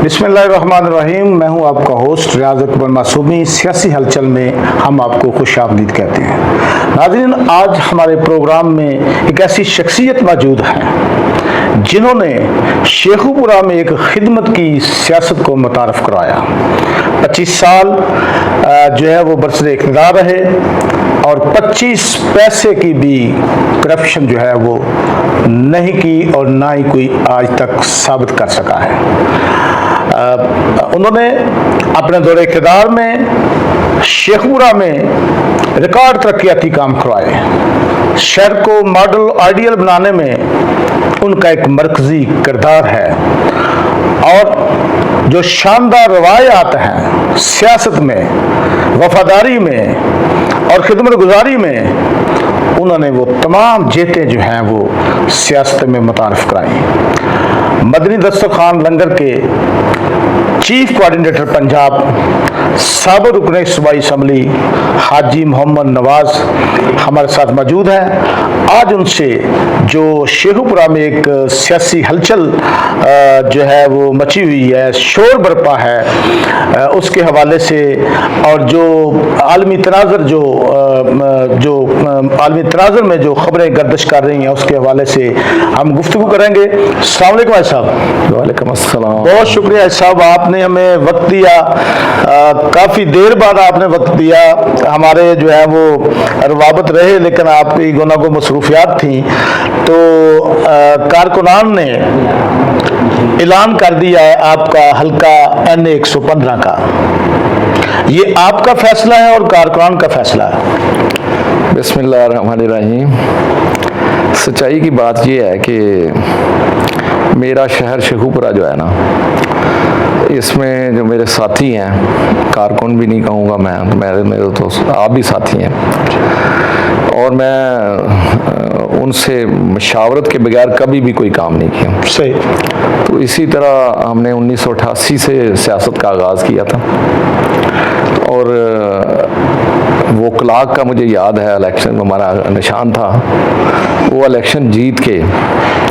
बिस्मिल्लाहिर्रहमानिर्रहीम। मैं हूं आपका होस्ट रियाज अकबर मासूमी। सियासी हलचल में हम आपको खुशामदीद कहते हैं। नाज़रीन, आज हमारे प्रोग्राम में एक ऐसी शख्सियत मौजूद है जिन्होंने शेखुपुरा में एक खिदमत की सियासत को मुतारफ़ करवाया। 25 साल जो है वो बरसरे इक़्तिदार रहे और 25 पैसे की भी करप्शन जो है वो नहीं की और ना ही कोई आज तक साबित कर सका है। उन्होंने अपने दौरे इक़्तिदार में शेखुपुरा में रिकॉर्ड तरक्याती काम करवाए। शहर को मॉडल आइडियल बनाने में उनका एक मरकजी किरदार है और जो शानदार रवायात हैं सियासत में, वफादारी में और खिदमत गुजारी में, उन्होंने वो तमाम जेतें जो हैं वो सियासत में मुतारफ़ कराई। मदनी दस्तरखान लंगर के चीफ कोऑर्डिनेटर पंजाब साबिक़ रुकन सूबाई असम्बली हाजी मोहम्मद नवाज हमारे साथ मौजूद हैं। आज उनसे जो शेखुपुरा में एक सियासी हलचल जो है वो मची हुई है, शोर बरपा है, उसके हवाले से और जो आलमी तनाज़र आलमी तनाज़र में जो खबरें गर्दिश कर रही हैं उसके हवाले से हम गुफ्तगू करेंगे। अस्सलाम वालेकुम भाई साहब। वालेकुम अस्सलाम। बहुत शुक्रिया भाई साहब, आपने हमें वक्त दिया। काफ़ी देर बाद आपने वक्त दिया। हमारे जो है वो रवाबत रहे लेकिन आपकी गुनागो मसरूफियात थी, तो कारकुनान ने ऐलान कर दिया है आपका हल्का NA 115 का। ये आपका फैसला है और कारकुनान का फैसला है? बिस्मिल्लाहिर्रहमानिर्रहीम। सच्चाई की बात यह है कि मेरा शहर शेखुपुरा जो है ना, इसमें जो मेरे साथी हैं, कारकुन भी नहीं कहूँगा मैं, मेरे तो आप भी साथी हैं, और मैं उनसे मशावरत के बगैर कभी भी कोई काम नहीं किया। सही। तो इसी तरह हमने 1988 से सियासत का आगाज़ किया था और वो क्लाक का मुझे याद है, इलेक्शन में हमारा निशान था। वो इलेक्शन जीत के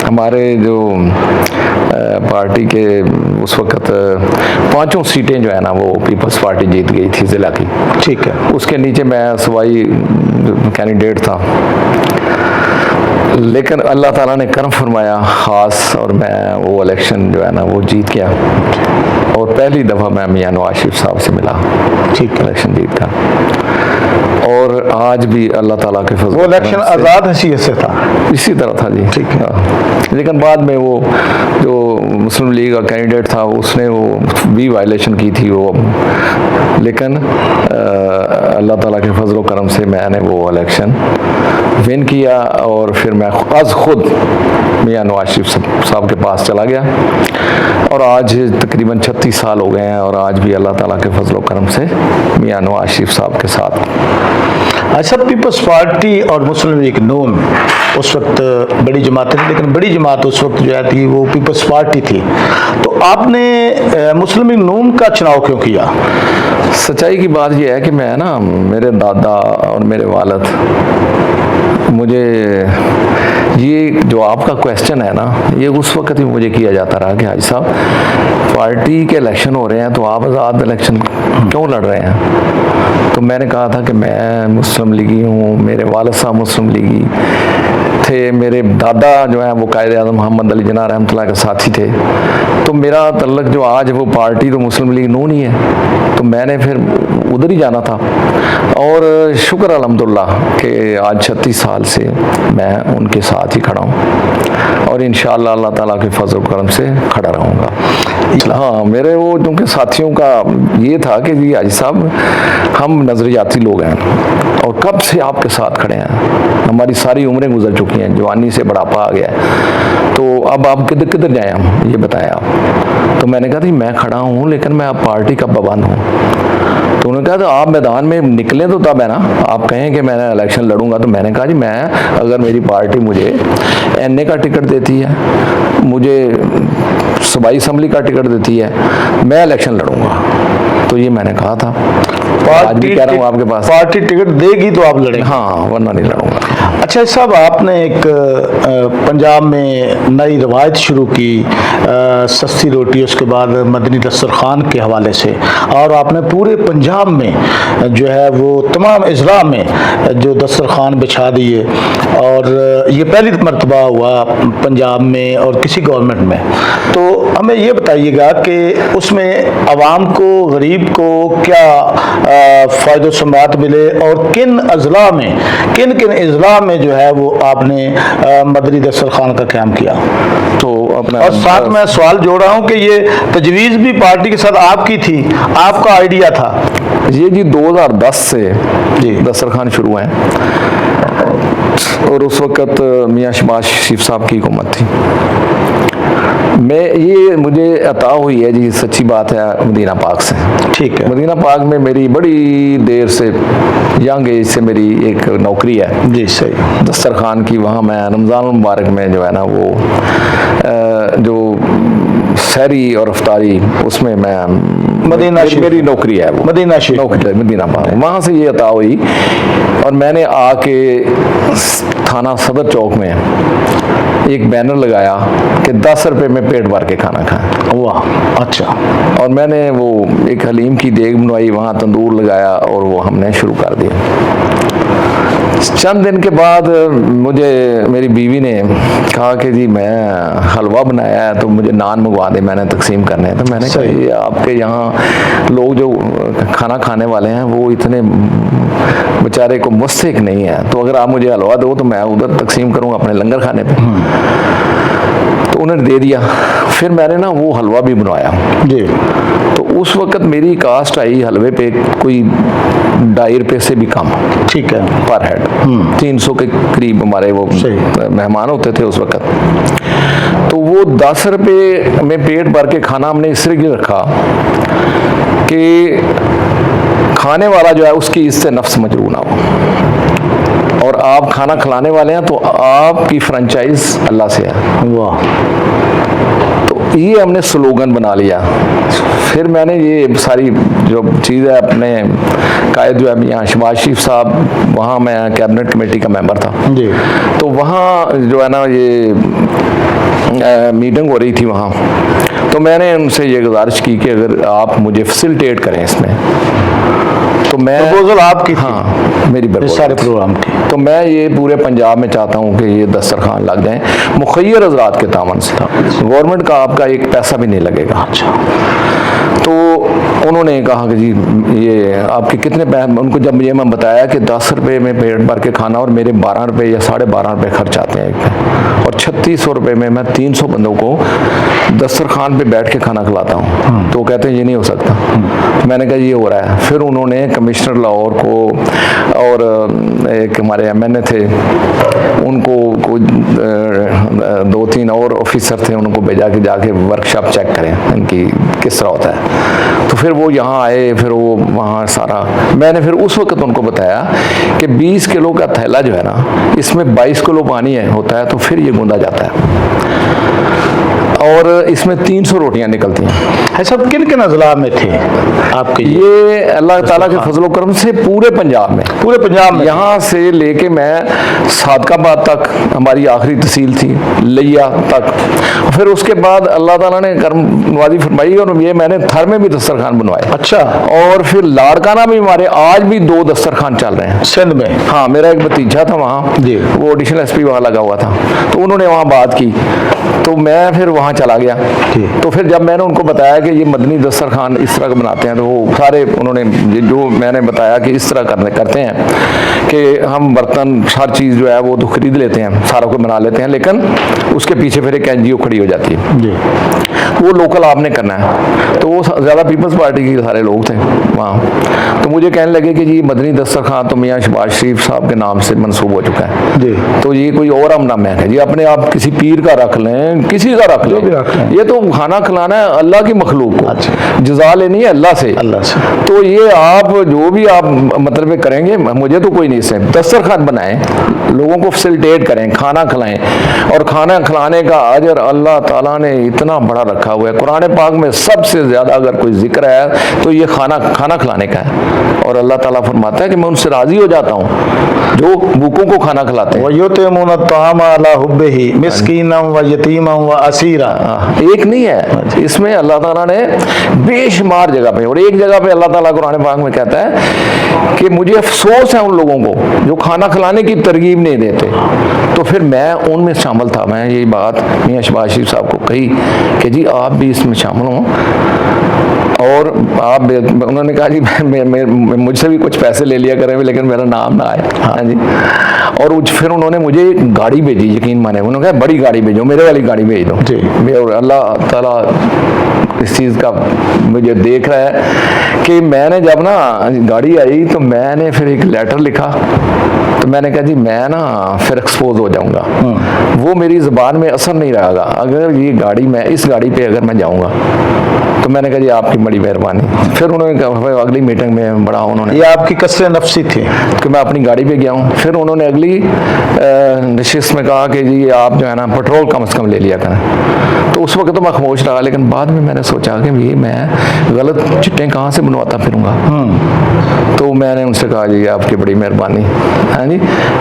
हमारे जो पार्टी के उस वक़्त 5 सीटें जो है ना वो पीपल्स पार्टी जीत गई थी ज़िला की। ठीक है। उसके नीचे मैं सूबाई कैंडिडेट था, लेकिन अल्लाह ताला ने करम फरमाया ख़ास और मैं वो इलेक्शन जो है ना वो जीत गया और पहली दफ़ा मैं मियां नवाज शरीफ साहब से मिला। ठीक, इलेक्शन जीत था और आज भी अल्लाह ताला के फजल। वो इलेक्शन आज़ाद हैसियत से था? इसी तरह था जी। ठीक है। लेकिन बाद में वो जो मुस्लिम लीग का कैंडिडेट था उसने वो भी वायलेशन की थी वो, लेकिन अल्लाह ताला के फजल करम से मैंने वो इलेक्शन विन किया और फिर मैं खुद मियां नवाज शरीफ साहब के पास चला गया और आज तकरीबन 36 साल हो गए हैं और आज भी अल्लाह ताला के फजल करम से मियां नवाज शरीफ साहब के साथ। अच्छा, पीपल्स पार्टी और मुस्लिम लीग नून उस वक्त बड़ी जमातें थी, लेकिन बड़ी जमात उस वक्त जो है थी वो पीपल्स पार्टी थी, तो आपने मुस्लिम लीग नून का चुनाव क्यों किया? सच्चाई की बात यह है कि मैं ना, मेरे दादा और मेरे वालिद, मुझे ये जो आपका क्वेश्चन है ना ये उस वक्त ही मुझे किया जाता रहा कि हाजी साहब पार्टी के इलेक्शन हो रहे हैं तो आप आज़ाद इलेक्शन क्यों लड़ रहे हैं? तो मैंने कहा था कि मैं मुस्लिम लीगी हूँ, मेरे वालिद साहब मुस्लिम लीगी थे, मेरे दादा जो हैं वो कायद-ए-आज़म मोहम्मद अली जिन्ना रहमतुल्लाह के साथी थे, तो मेरा तल्लक जो आज वो पार्टी तो मुस्लिम लीग नून ही है, तो मैंने फिर उधर ही जाना था और शुक्र अल्हम्दुलिल्लाह कि आज 36 साल से मैं उनके साथ ही खड़ा हूँ और इंशाअल्लाह अल्लाह ताला के फजल करम से खड़ा रहूँगा। हाँ, मेरे वो उनके साथियों का ये था कि जी हाजी साहब हम नज़रियाती लोग हैं और कब से आपके साथ खड़े हैं, हमारी सारी उम्रें गुजर चुकी हैं, जवानी से बुढ़ापा आ गया है, तो अब आप किधर किधर जाएँ हम ये बताएं आप। तो मैंने कहा जी मैं खड़ा हूँ लेकिन मैं अब पार्टी का पाबंद हूँ। तो उन्होंने कहा तो आप मैदान में निकलें तो तब है ना, आप कहें कि मैं इलेक्शन लड़ूंगा। तो मैंने कहा जी मैं, अगर मेरी पार्टी मुझे NA का टिकट देती है, मुझे सूबाई असम्बली का टिकट देती है, मैं इलेक्शन लड़ूंगा। तो ये मैंने कहा था, आज भी कह रहा हूँ आपके पास। पार्टी टिकट देगी तो आप लड़ेंगे? हाँ, वरना नहीं लड़ूंगा। अच्छा साहब, आपने एक पंजाब में नई रवायत शुरू की, सस्ती रोटी, उसके बाद मदनी दस्तरखान के हवाले से, और आपने पूरे पंजाब में जो है वो तमाम अजला में जो दस्तरखान बिछा दिए, और ये पहली मरतबा हुआ पंजाब में और किसी गवर्नमेंट में। तो हमें ये बताइएगा कि उसमें आवाम को, गरीब को क्या फ़ायदे समात मिले, और किन अजला में, किन किन अजला में जो है वो आपने मदनी दस्तरखान का क़याम किया? तो अपना, और साथ में सवाल जोड़ रहा हूँ कि ये तजवीज़ भी पार्टी के साथ आपकी थी, आपका आइडिया था? ये जी 2010 से जी दस्तरखान शुरू हैं, और उस वक़्त मियाँ शहबाज शरीफ साहब की हुकूमत थी। ये मुझे अता हुई है जी, सच्ची बात है, मदीना पाक से। ठीक है। मदीना पाक में मेरी बड़ी देर से, यंग एज से मेरी एक नौकरी है जी, सही। दस्तरखान की। वहाँ मैं रमज़ान मुबारक में जो है ना वो जो सहरी और अफ्तारी, उसमें मैं मदीना मेरी नौकरी है वो, मदीना शरीफ, नौकरी मदीना पाक, वहाँ से ये अता हुई। और मैंने आके थाना सदर चौक में एक बैनर लगाया कि 10 रुपए में पेट भर के खाना खाएं। वाह, अच्छा। और मैंने वो एक हलीम की देग बनवाई, वहाँ तंदूर लगाया, और वो हमने शुरू कर दिया। चंद दिन के बाद मुझे मेरी बीवी ने कहा कि जी मैं हलवा बनाया है तो मुझे नान मंगवा दे, मैंने तकसीम करने हैं। तो मैंने कहा ये आपके यहाँ लोग जो खाना खाने वाले हैं वो इतने बेचारे को मुस्तहिक नहीं है, तो अगर आप मुझे हलवा दो तो मैं उधर तकसीम करूँगा अपने लंगर खाने पे। तो उन्होंने दे दिया। फिर मैंने ना वो हलवा भी बनवाया जी। तो उस वक़्त मेरी कास्ट आई हलवे पे कोई 2.5 रुपये से भी कम, ठीक है, पर हेड। 300 के करीब हमारे वो मेहमान होते थे उस वक़्त। तो वो 10 रुपये में पेट भर के खाना हमने इस तरह रखा कि खाने वाला जो है उसकी इससे नफ्स मजरूह ना हो, और आप खाना खिलाने वाले हैं तो आपकी फ्रेंचाइज अल्लाह से है। वाह। तो ये हमने स्लोगन बना लिया। फिर मैंने ये सारी जो चीज़ है अपने कायद जो है मियाँ शहबाज शरीफ साहब, वहाँ मैं कैबिनेट कमेटी का मेंबर था जी। तो वहाँ जो है ना ये मीटिंग हो रही थी वहाँ, तो मैंने उनसे ये गुजारिश की कि अगर आप मुझे फैसिलिटेट करें इसमें, तो मैं प्रपोजल आपकी थी? हाँ, मेरी सारे प्रोग्राम की। तो मैं ये पूरे पंजाब में चाहता हूँ कि ये दस्तरखान लग जाए मुखय्यर हज़रात के तावन से, गवर्नमेंट का आपका एक पैसा भी नहीं लगेगा। अच्छा। तो उन्होंने कहा कि जी ये आपके कितने पैसे, उनको जब ये मैं बताया कि 10 रुपये में पेट भर के खाना, और मेरे 12 रुपये या 12.5 रुपये खर्च आते हैं एक पे, और 3600 रुपये में मैं 300 बंदों को दस्तरखान पे बैठ के खाना खिलाता हूँ। तो वो कहते हैं ये नहीं हो सकता। मैंने कहा ये हो रहा है। फिर उन्होंने कमिश्नर लाहौर को और एक हमारे MNA थे उनको, 2-3 और ऑफिसर थे, उनको भेजा कि जाके वर्कशॉप चेक करें इनकी किस तरह होता है। तो फिर वो यहाँ आए, फिर वो वहाँ सारा, मैंने फिर उस वक्त उनको बताया कि 20 किलो का थैला जो है ना, इसमें 22 किलो पानी होता है, तो फिर ये गूंदा जाता है, और इसमें 300 रोटियां निकलती हैं। सब किन किन अजला में थे आपके? ये अल्लाह ताला के फजल करम से पूरे पंजाब में, यहाँ से लेके मैं सादकाबाद तक हमारी आखिरी तहसील थी, लिया तक। फिर उसके बाद अल्लाह ताला ने करम नवाजी फरमाई, और ये मैंने थर में भी दस्तरखान बनवाए। अच्छा। और फिर लाड़काना भी हमारे आज भी 2 दस्तरखान चल रहे हैं सिंध में। हाँ, मेरा एक भतीजा था वहाँ जी, वो एडिशनल SP वहाँ लगा हुआ था, तो उन्होंने वहाँ बात की, तो मैं फिर वहाँ चला गया। तो फिर जब मैंने उनको बताया कि ये मदनी दस्तरखान इस तरह का बनाते हैं, तो वो सारे उन्होंने जो मैंने बताया कि इस तरह करते हैं कि हम बर्तन हर चीज़ जो है वो तो खरीद लेते हैं, सारा को बना लेते हैं, लेकिन उसके पीछे फिर एक NGO खड़ी हो जाती है जी। वो लोकल आपने करना है। तो वो ज़्यादा पीपल्स पार्टी के सारे लोग थे, वहाँ। तो मुझे कहने लगे कि जी मदनी दस्तरखान तो मियाँ शहबाज शरीफ साहब के नाम से मंसूब हो चुका है जी। तो ये कोई और हम नाम है जी, अपने आप किसी पीर का रख लें, किसी का रख जो भी रख लें, लें। ये तो खाना खिलाना है अल्लाह की मखलूक को, अच्छा। जज़ा लेनी है अल्लाह से। अल्लाह से। तो ये आप जो भी आप मतलब करेंगे, मुझे तो कोई नहीं इससे, दस्तरखान बनाएं, लोगों को फैसिलिटेट करें, खाना खिलाएं, और खाना खिलाने का अजर अल्लाह ताला ने इतना बड़ा रखा हुआ है। कुरान पाक में सबसे ज़्यादा अगर कोई जिक्र है तो ये खाना खिलाने का है, और अल्लाह ताला फरमाता है कि मैं उनसे राज़ी हो जाता हूँ जो भूखों को खाना खिलाते हैं। वयुतिमून अत्ताम अला हुब्बिही मिस्कीनम व यतीमम व असीरा। एक नहीं है, इसमें अल्लाह ताला ने बेशुमार जगह पे, और एक जगह पे अल्लाह ताला कुरान पाक में कहता है कि मुझे अफसोस है उन लोगों को जो खाना खिलाने की तरगीब नहीं देते। तो फिर मैं उनमें शामिल था, मैं ये बात मियाँ शहबाज शरीफ साहब को कही कि जी आप भी इसमें शामिल हों, और आप, उन्होंने कहा जी मुझसे भी कुछ पैसे ले लिया करें लेकिन मेरा नाम ना आए। हाँ जी। और फिर उन्होंने मुझे एक गाड़ी भेजी, यकीन माने, उन्होंने कहा बड़ी गाड़ी भेजो, मेरे वाली गाड़ी भेज दो जी। और अल्लाह ताला इस चीज़ का मुझे देख रहा है कि मैंने जब ना गाड़ी आई तो मैंने फिर एक लेटर लिखा, तो मैंने कहा जी मैं ना फिर एक्सपोज हो जाऊंगा, वो मेरी ज़बान में असर नहीं रहेगा अगर ये गाड़ी, मैं इस गाड़ी पे अगर मैं जाऊंगा। तो मैंने कहा जी आपकी बड़ी मेहरबानी। फिर उन्होंने कहा अगली मीटिंग में बड़ा उन्होंने, ये आपकी कसर नफसी थी कि मैं अपनी गाड़ी पे गया हूँ। फिर उन्होंने अगली नशिस्त में कहा कि जी आप जो है ना पेट्रोल कम से कम ले लिया करें। तो उस वक्त तो मैं खामोश रहा, लेकिन बाद में मैंने सोचा कि ये मैं गलत चिट्ठे कहाँ से बनवाता फिरूंगा। तो मैंने उनसे कहा जी आपकी बड़ी मेहरबानी, हाँ जी,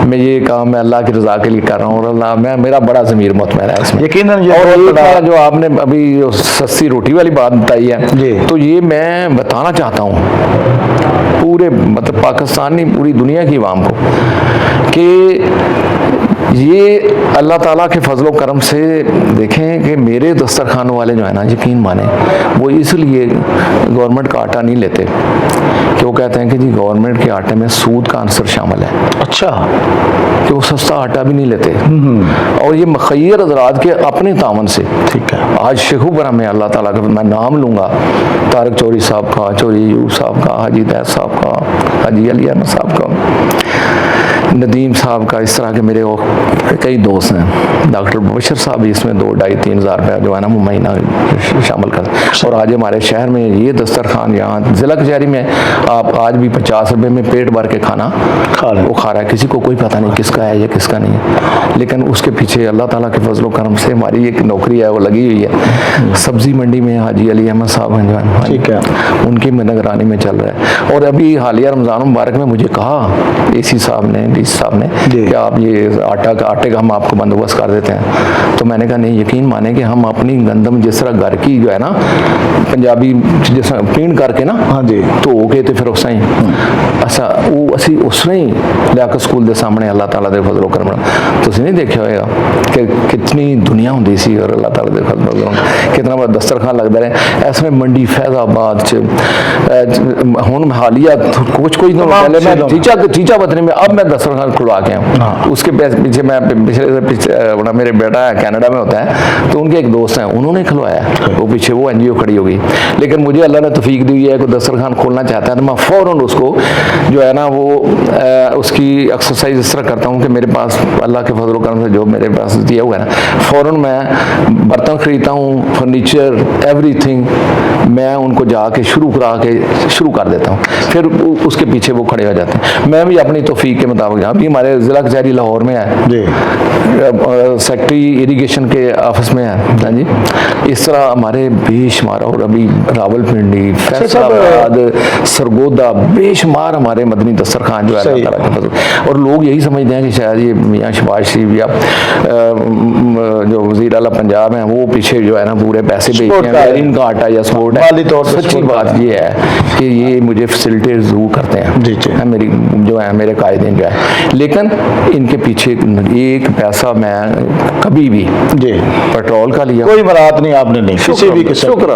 मैं ये काम मैं अल्लाह की रज़ा के लिए कर रहा हूँ, और अल्लाह मैं, मेरा बड़ा ज़मीर मुतमईन है इसमें। यकीनन ये और बहुत एक बड़ा- जो आपने अभी सस्ती रोटी वाली बात बताई जी। है, तो ये मैं बताना चाहता हूँ पूरे मतलब पाकिस्तानी, पूरी दुनिया की आवाम को कि ये अल्लाह ताला के फजलो करम से देखें कि मेरे दस्तरखान वाले जो है ना, यकीन माने, वो इसलिए गवर्नमेंट का आटा नहीं लेते कि वो कहते हैं कि जी गवर्नमेंट के आटे में सूद का अंसर शामिल है। अच्छा। कि वो सस्ता आटा भी नहीं लेते, और ये मखैर हज़रात के अपने तावन से। ठीक है। आज शेखुपुरा में अल्लाह ताला का मैं नाम लूँगा, तारक चौरी साहब का, चौरी यूब साहब का, हाजी दैद साहब का, हाजी अली अहमद साहब का, नदीम साहब का, इस तरह के मेरे और कई दोस्त हैं। डॉक्टर बशर साहब भी इसमें 2-2.5-3 हज़ार रुपया जो है ना वो महीना शामिल कर। और आज हमारे शहर में ये दस्तरखान, यहाँ ज़िला कचहरी में आप आज भी 50 रुपये में पेट भर के खाना वो खा रहा है, किसी को कोई पता नहीं किसका है या किसका नहीं है। लेकिन उसके पीछे अल्लाह ताला के फजलो करम से हमारी एक नौकरी है वो लगी हुई है। सब्जी मंडी में हाजी अली अहमद साहब हैं जो है, ठीक है, उनकी निगरानी में चल रहा है। और अभी हालिया रमज़ान मुबारक में मुझे कहा एसी साहब ने, डी साहब ने, कि आप ये आटे का हम आपको बंदोबस्त कर देते हैं। तो मैंने कहा नहीं, यकीन माने कि हम अपनी गंदम जिस तरह घर की जो है ना पंजाबी जिस तरह पीण करके ना, हाँ जी, ਧੋ ਕੇ ਤੇ ਫਿਰ ਉਸਾਂ ਹੀ ਅੱਛਾ ਉਹ ਅਸੀਂ ਉਸ ਤਰ੍ਹਾਂ ਹੀ ਲਿਆ ਕੇ ਸਕੂਲ ਦੇ ਸਾਹਮਣੇ ਅੱਲਾਹ ਤਾਲਾ ਦੇ ਫਜ਼ਲ ਕਰਮ ਨਾਲ ਤੁਸੀਂ ਨਹੀਂ ਦੇਖਿਆ ਹੋਏਗਾ ਕਿ ਕਿੰਨੀ ਦੁਨੀਆ ਹੁੰਦੀ ਸੀ ਔਰ ਅੱਲਾਹ ਤਾਲਾ ਦੇ ਫਜ਼ਲ ਨਾਲ ਕਿਤਨਾ ਬੜਾ ਦਸਤਰਖਾਨ ਲੱਗਦਾ ਰਿਹਾ। ਇਸ ਵਿੱਚ ਮੰਡੀ ਫੈਜ਼ਾਬਾਦ ਚ ਹੁਣ हालिया कुछ दिनों पहले मैं चीचा वतनी में, अब मैं दस्तरखान खुलवा के आया। उसके पीछे मैं पिछले मेरे बेटा है कनाडा में होता है, तो उनके एक दोस्त हैं उन्होंने खुलवाया, वो पीछे वो एनजीओ खड़ी हो गई। लेकिन मुझे अल्लाह ने तौफीक दी है कोई दस्तरखान खोलना चाहता है तो मैं फ़ौरन उसको जो है ना वो उसकी एक्सरसाइज इस तरह करता हूँ कि मेरे पास अल्लाह के फजल करम से जो मेरे पास दिया हुआ है ना, फ़ौरन मैं बर्तन खरीदता हूँ, फर्नीचर, एवरीथिंग मैं उनको जाके शुरू कर देता हूँ, फिर उसके पीछे वो खड़े हो जाते हैं। मैं भी अपनी तौफीक के मुताबिक, अभी हमारे ज़िला कचहरी लाहौर में है जी, सेक्रेटरी इरिगेशन के ऑफिस में है, हाँ जी, इस तरह हमारे बेशुमार, और अभी रावलपिंडी, फैसलाबाद, सरगोदा, बेशुमार हमारे मदनी दस्तरखान जो है अल्लाह ताला के फजल। और लोग यही समझते हैं कि शायद ये मियाँ शहबाज शरीफ या जो वज़ीर आला पंजाब हैं वो पीछे जो है ना पूरे पैसे भेजते हैं, इनका आटा या सपोर्ट है। सच्ची बात ये है कि ये मुझे फैसिलिटेट ज़रूर करते हैं जी जी, मेरी जो है मेरे कायदीन जो है, लेकिन इनके पीछे एक पैसा मैं कभी भी जी पेट्रोल का लिया, कोई मराहत नहीं आपने, नहीं किसी भी किस्म। शुक्र।